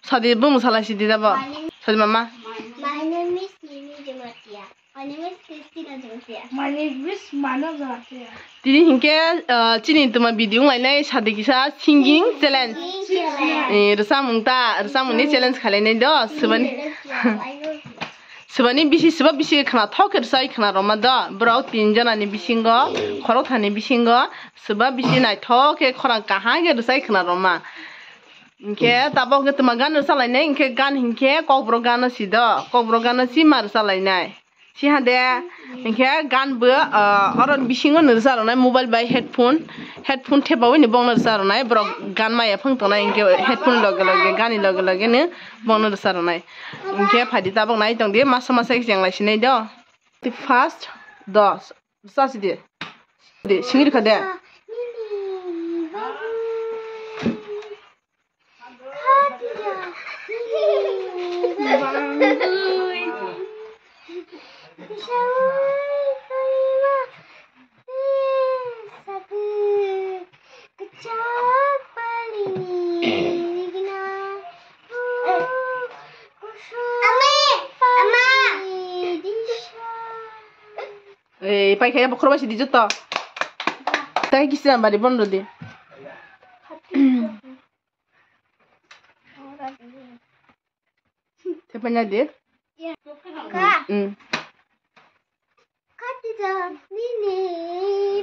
Sadi bung salah sih tidak apa? Sadi mama. My name is Nini Jamatia. My name is Christina Jamatia. My name is Mano Jamatia. Didi hingke cini tuma video lainnya sadi kisah singing challenge. Rasa mungta challenge kali ini doh sebani bisi sebab bisi kena thok kersai kena Ramadan berau tinjana ni bisingo korok thani bisingo sebab bisi nai thok ke korang kahang kersai kena Roma. Inke tabok ke temagan rasa lainnya inke gan inke kok brogan si do kok brogan si mar rasa lainnya si hade inke gan be orang bisingo rasa lainnya mobile by headphone tebawi ni bong rasa lainnya bro gan maya pung to na inke headphone log gan ni log ne bong rasa lainnya inke phadi tabok nai tong dia masa yang lai sinai do the first dos rasa si de singir kade pai kaya bakro basi di jota tay kisiran bari bon rodi tepanya de Kak. Katija Nini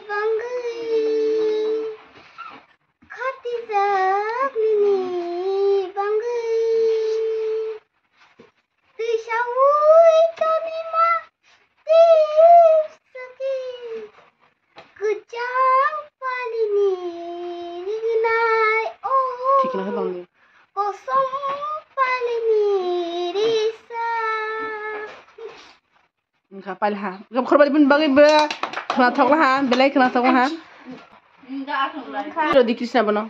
Bangai. Katija Nini Bangai. Tisawui Tonima Tisaki. Kejang palini Niginai. Oh. ठीक ना है बांग्ले Kosong palini Risa. Enggak apa lah. Gak korban pun bagi be kena thok lah, belai kena thok lah. Lo di kisah bano.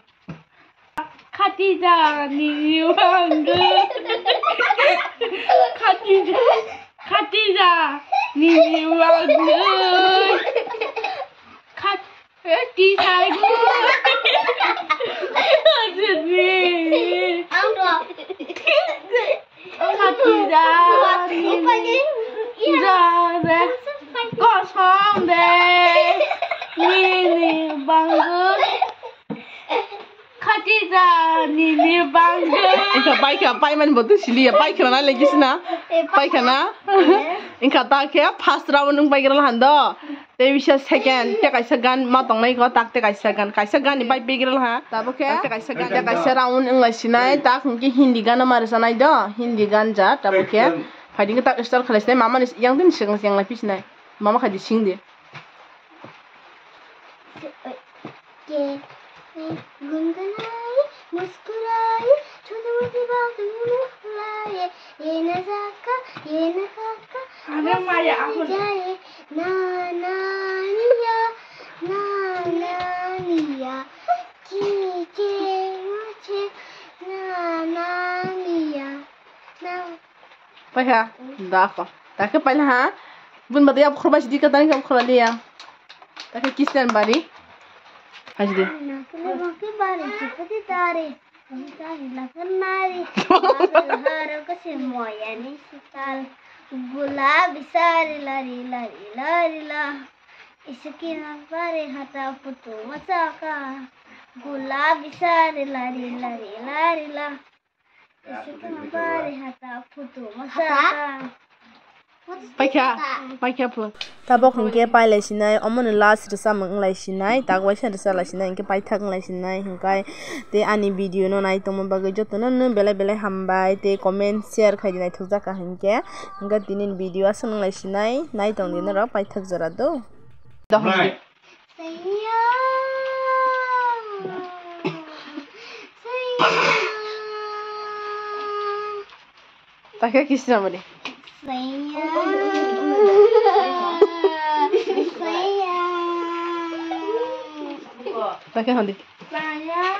Katija ni bangga. Katija ni bangga. Katija gu. Katija ni Jare kosong deh Nini bangga Katija Nini bangga Inka pai man botu sili ya pai kena lagi sina pai kena Inka tak ya first round nung pai kena hando tapi bisa second te kaisa gan matong nai ko tak te kaisa gan ni pai pai kena ha tabo ke te kaisa round nung lai sinai tak ki hindi gan amar sanai do hindi gan ja tabo ke Hadi kita start kelas ni mama ni yang tu ni yang lapis ni mama hadi sing dia गुनगुनाए मुस्कुराए छोटी मोटी बातें मुस्कुराए ये न जाका ये न काका Ada Maya aku जाए ना ना निया कीजे मुझे ना निया ना pai ha dah ko tak ke pai ha bun badai ab khurba sidi ka tani ka khurba dia tak ke kisah bari haji dia Naku bari chipati tare Tari lakanari Haro kasi moya ni sital Gulabi sari lari lari lari la Isaki na pare hata putu masaka Gulabi sari lari lari lari la Isaki na pare hata putu masaka pai kya pun tabok hingke pai lai sinai omon last resa mang lai sinai tak wai resa lai sinai hingke pai thak lai sinai hingkai te ani video no nai tomo bagai joto no belai hambai te comment share khai dinai thukja ka hingke hingga tinin video asang lai sinai nai tong din ro pai thak jara do Sayang tak ke kisah mari tak ke handi Sayang